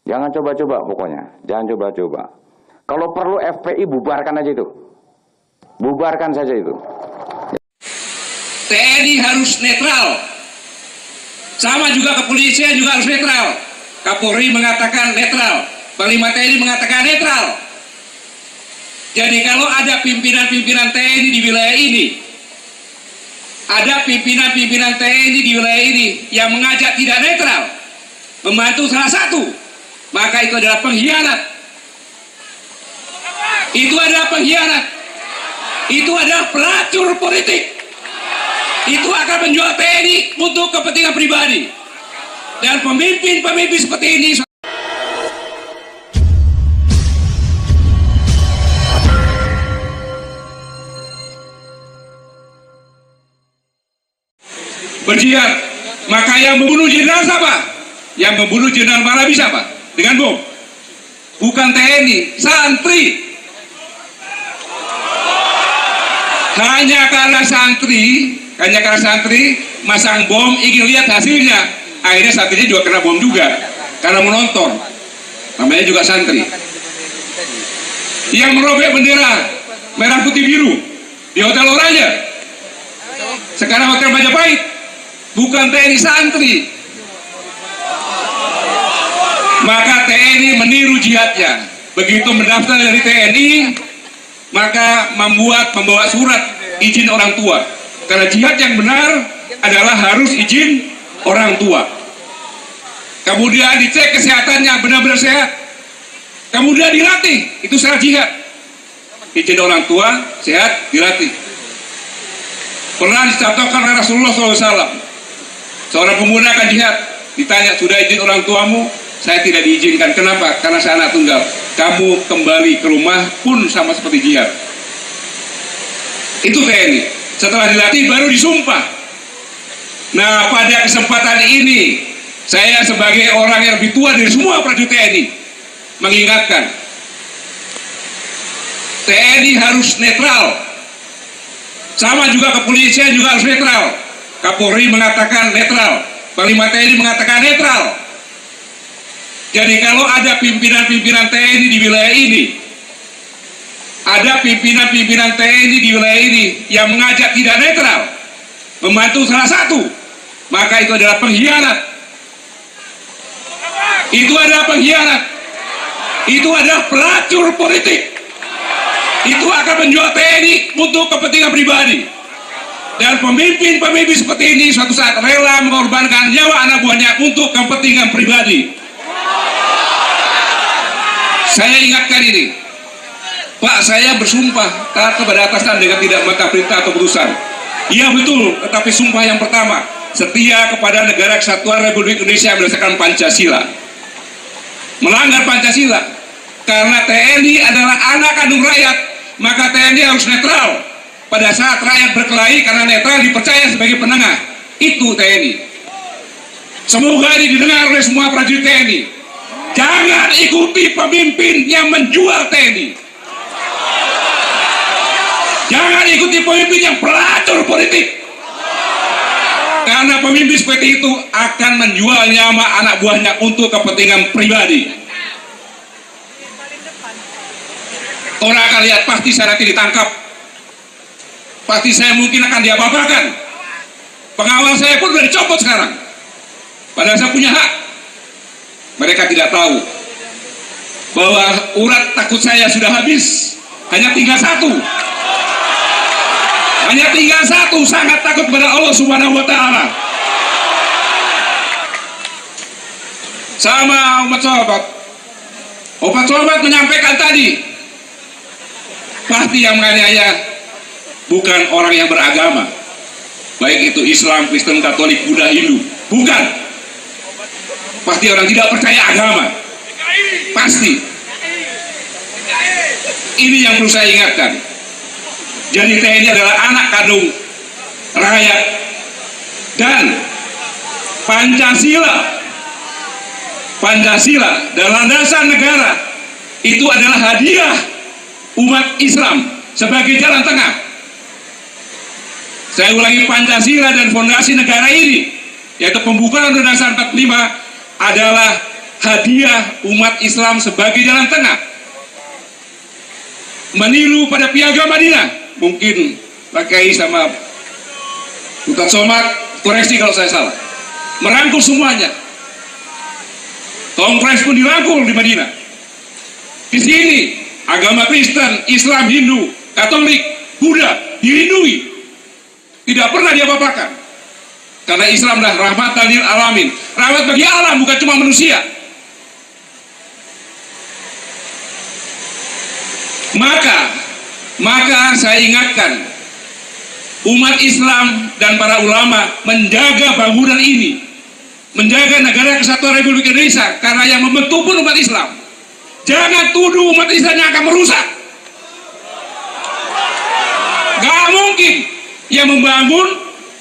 Jangan coba-coba pokoknya, jangan coba-coba. Kalau perlu FPI bubarkan aja itu. Bubarkan saja itu. TNI harus netral. Sama juga kepolisian juga harus netral. Kapolri mengatakan netral, Panglima TNI mengatakan netral. Jadi kalau ada pimpinan-pimpinan TNI di wilayah ini, ada pimpinan-pimpinan TNI di wilayah ini yang mengajak tidak netral, membantu salah satu, maka itu adalah pengkhianat. Itu adalah pengkhianat. Itu adalah pelacur politik. Itu akan menjual TNI untuk kepentingan pribadi. Dan pemimpin-pemimpin seperti ini berjihad. Maka yang membunuh jenderal siapa? Yang membunuh jenderal Malabi siapa? Dengan bom. Bukan TNI, santri. Hanya karena santri masang bom, ingin lihat hasilnya, akhirnya santrinya juga kena bom juga karena menonton. Namanya juga santri. Yang merobek bendera merah putih biru di Hotel Oranye, sekarang Hotel Majapahit, bukan TNI, santri. Maka TNI meniru jihadnya. Begitu mendaftar dari TNI, maka membawa surat izin orang tua. Karena jihad yang benar adalah harus izin orang tua. Kemudian dicek kesehatannya benar-benar sehat. Kemudian dilatih, itu syarat jihad. Izin orang tua, sehat, dilatih. Pernah dicontohkan oleh Rasulullah SAW. Seorang pemuda akan jihad, ditanya, sudah izin orang tuamu? Saya tidak diizinkan. Kenapa? Karena saya anak tunggal. Kamu kembali ke rumah pun sama seperti jihad. Itu TNI. Setelah dilatih baru disumpah. Nah, pada kesempatan ini saya sebagai orang yang lebih tua dari semua prajurit TNI mengingatkan, TNI harus netral. Sama juga kepolisian juga harus netral. Kapolri mengatakan netral, Panglima TNI mengatakan netral. Jadi kalau ada pimpinan-pimpinan TNI di wilayah ini, ada pimpinan-pimpinan TNI di wilayah ini yang mengajak tidak netral, membantu salah satu, maka itu adalah pengkhianat. Itu adalah pengkhianat. Itu adalah pelacur politik. Itu akan menjual TNI untuk kepentingan pribadi. Dan pemimpin-pemimpin seperti ini suatu saat rela mengorbankan nyawa anak buahnya untuk kepentingan pribadi. Saya ingatkan ini, Pak, saya bersumpah kepada atasan dengan tidak mematuhi perintah atau putusan. Iya betul, tetapi sumpah yang pertama, setia kepada negara kesatuan Republik Indonesia berdasarkan Pancasila. Melanggar Pancasila, karena TNI adalah anak kandung rakyat, maka TNI harus netral. Pada saat rakyat berkelahi, karena netral dipercaya sebagai penengah. Itu TNI. Semoga ini didengar oleh semua prajurit TNI. Jangan ikuti pemimpin yang menjual TNI. Jangan ikuti pemimpin yang pelacur politik. Karena pemimpin seperti itu akan menjual nyawa anak buahnya untuk kepentingan pribadi. Orang akan lihat, pasti saya nanti ditangkap. Pasti saya mungkin akan diapa-apakan. Pengawal saya pun sudah dicopot sekarang. Padahal saya punya hak. Mereka tidak tahu bahwa urat takut saya sudah habis. Hanya tinggal satu. Hanya tinggal satu, sangat takut kepada Allah Subhanahu wa Ta'ala. Sama umat sahabat. Umat sahabat menyampaikan tadi, pasti yang menganiaya bukan orang yang beragama, baik itu Islam, Kristen, Katolik, Buddha, Hindu. Bukan. Pasti orang tidak percaya agama. Pasti. Ini yang perlu saya ingatkan. Jadi TNI adalah anak kandung rakyat. Dan Pancasila dan landasan negara itu adalah hadiah umat Islam sebagai jalan tengah. Saya ulangi, Pancasila dan fondasi negara ini, yaitu pembukaan Undang-Undang 45, adalah hadiah umat Islam sebagai jalan tengah, meniru pada Piagam Madinah. Mungkin Pak Kiai sama Ustaz Somad koreksi kalau saya salah, merangkul semuanya. Kongres pun dirangkul di Madinah. Di sini agama Kristen, Islam, Hindu, Katolik, Buddha dilindungi, tidak pernah diapa-apakan. Karena Islam adalah rahmatan lil alamin, rahmat bagi alam, bukan cuma manusia. Maka saya ingatkan umat Islam dan para ulama menjaga bangunan ini, menjaga negara kesatuan Republik Indonesia, karena yang membentuk pun umat Islam. Jangan tuduh umat Islam yang akan merusak. Gak mungkin yang membangun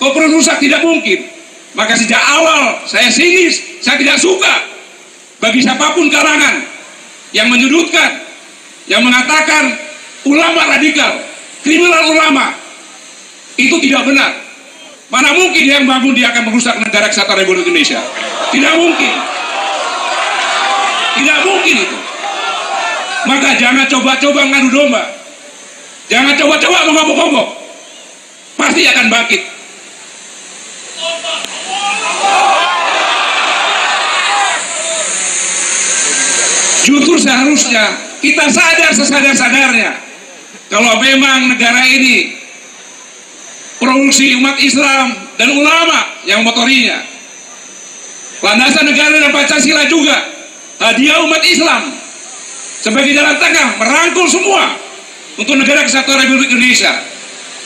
kok perlu rusak, tidak mungkin. Maka sejak awal saya sinis, saya tidak suka bagi siapapun kalangan yang menyudutkan, yang mengatakan ulama radikal, kriminal ulama. Itu tidak benar. Mana mungkin yang bangun dia akan merusak negara kesatuan Republik Indonesia? Tidak mungkin. Tidak mungkin itu. Maka jangan coba-coba ngadu domba. Jangan coba-coba mengobok-obok. Pasti akan bangkit. Justru seharusnya kita sadar sesadar-sadarnya kalau memang negara ini produksi umat Islam dan ulama yang motorinya, landasan negara dan Pancasila juga hadiah umat Islam sebagai jalan tengah merangkul semua untuk negara kesatuan Republik Indonesia.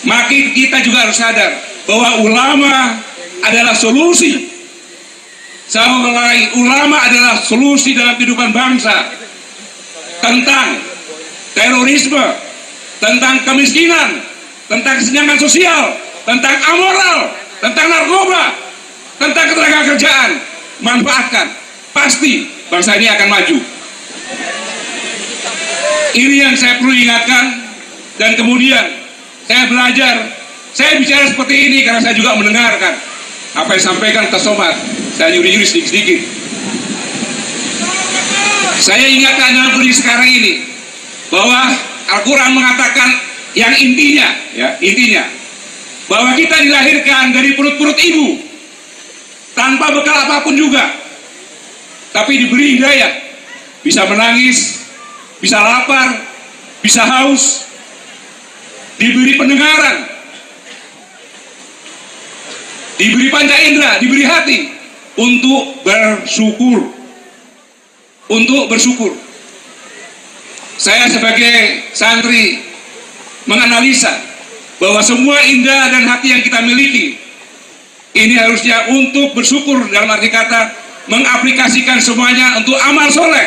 Maka kita juga harus sadar bahwa ulama adalah solusi. Ulama adalah solusi dalam kehidupan bangsa tentang terorisme, tentang kemiskinan, tentang kesenjangan sosial, tentang amoral, tentang narkoba, tentang ketenagakerjaan. Manfaatkan, pasti bangsa ini akan maju. Ini yang saya perlu ingatkan. Dan kemudian saya belajar, saya bicara seperti ini karena saya juga mendengarkan apa yang disampaikan Ustaz Somad. Saya nyuri-nyuri sedikit-sedikit. Saya ingatkan dalam kondisi sekarang ini bahwa Al-Quran mengatakan yang intinya, bahwa kita dilahirkan dari perut-perut ibu tanpa bekal apapun juga, tapi diberi hidayah, bisa menangis, bisa lapar, bisa haus, diberi pendengaran, diberi panca indera, diberi hati untuk bersyukur. Saya sebagai santri menganalisa bahwa semua indera dan hati yang kita miliki ini harusnya untuk bersyukur, dalam arti kata mengaplikasikan semuanya untuk amal soleh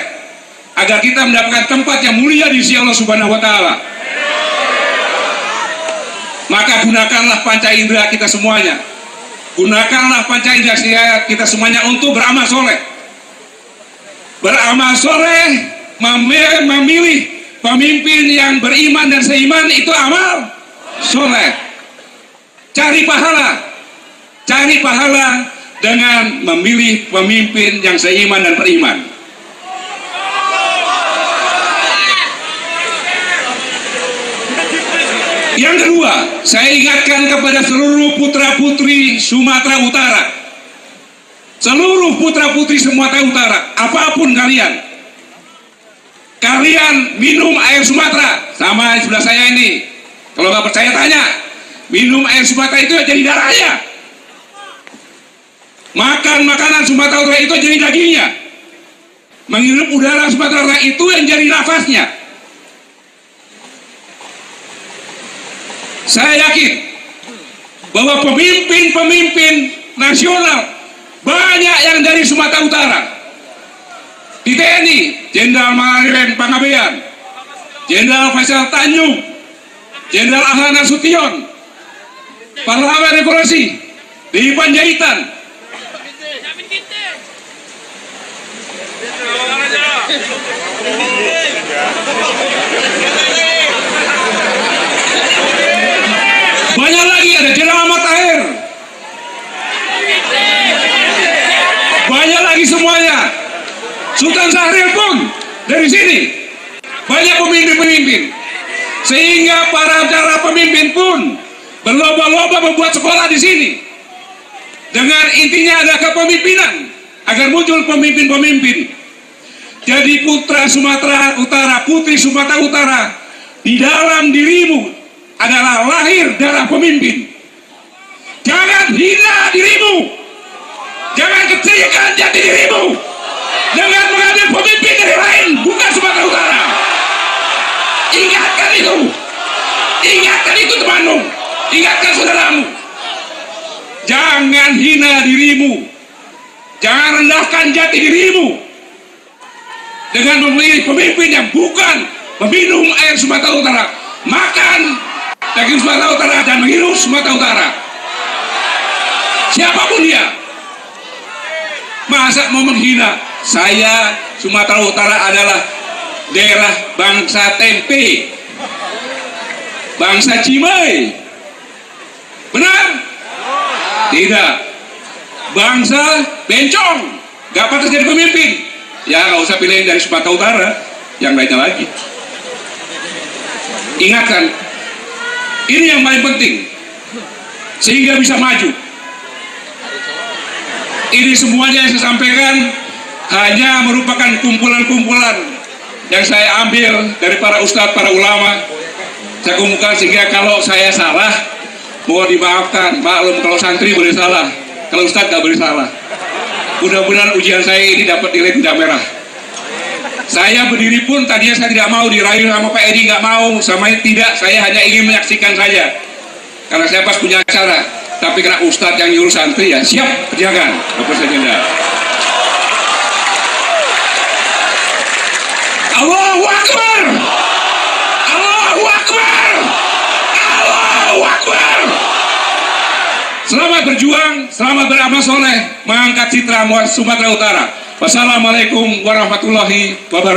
agar kita mendapatkan tempat yang mulia di sisi Allah Subhanahu wa Ta'ala. Maka gunakanlah panca indera kita semuanya, gunakanlah panca indera kita semuanya untuk beramal soleh. Beramal soleh, memilih pemimpin yang beriman dan seiman, itu amal soleh. Cari pahala dengan memilih pemimpin yang seiman dan beriman. Yang kedua, saya ingatkan kepada seluruh putra-putri Sumatera Utara, seluruh putra-putri Sumatera Utara, apapun kalian minum air Sumatera. Sama di sebelah saya ini, kalau nggak percaya tanya, minum air Sumatera itu jadi darahnya, makan makanan Sumatera Utara itu jadi dagingnya, menghirup udara Sumatera Utara itu yang jadi nafasnya. Saya yakin bahwa pemimpin-pemimpin nasional banyak yang dari Sumatera Utara. Di TNI, Jenderal Marilen Panggabean, Jenderal Faisal Tanjung, Jenderal Ahlan Nasution, Pahlawan Revolusi, di Panjaitan, banyak lagi, ada Jenderal Ahmad Tahir, banyak lagi semuanya. Sultan Syahrir pun dari sini. Banyak pemimpin-pemimpin. Sehingga para pemimpin pun berlomba-lomba membuat sekolah di sini. Dengan intinya ada kepemimpinan, agar muncul pemimpin-pemimpin. Jadi putra Sumatera Utara, putri Sumatera Utara, di dalam dirimu adalah lahir darah pemimpin. Jangan hina dirimu, jangan kecilkan jati dirimu dengan mengambil pemimpin dari lain, bukan Sumatera Utara. Ingatkan itu temanmu, ingatkan saudaramu. Jangan hina dirimu, jangan rendahkan jati dirimu dengan memilih pemimpin yang bukan meminum air Sumatera Utara, makan daging Sumatera Utara dan menghirup Sumatera Utara. Siapapun dia, masa mau menghina? Saya Sumatera Utara adalah daerah bangsa tempe, bangsa Cimai. Benar? Tidak. Bangsa bencong, gak pantas jadi pemimpin. Ya nggak usah pilih dari Sumatera Utara, yang lainnya lagi. Ingatkan, ini yang paling penting, sehingga bisa maju. Ini semuanya yang saya sampaikan hanya merupakan kumpulan-kumpulan yang saya ambil dari para ustadz, para ulama. Saya kumpulkan sehingga kalau saya salah, mohon dimaafkan. Maklum kalau santri boleh salah, kalau ustadz nggak boleh salah. Mudah-mudahan ujian saya ini dapat nilai tinta merah. Saya berdiri pun tadinya saya tidak mau dirayu sama Pak Edi, nggak mau, sama tidak. Saya hanya ingin menyaksikan saja, karena saya pas punya acara. Tapi karena ustadz yang nyuruh santri, ya siap kerjakan. Apa saja enggak. Allahu Akbar, Allahu Akbar, Allahu Akbar. Selamat berjuang, selamat beramal soleh, mengangkat citra Sumatera Utara. Wassalamualaikum warahmatullahi wabarakatuh.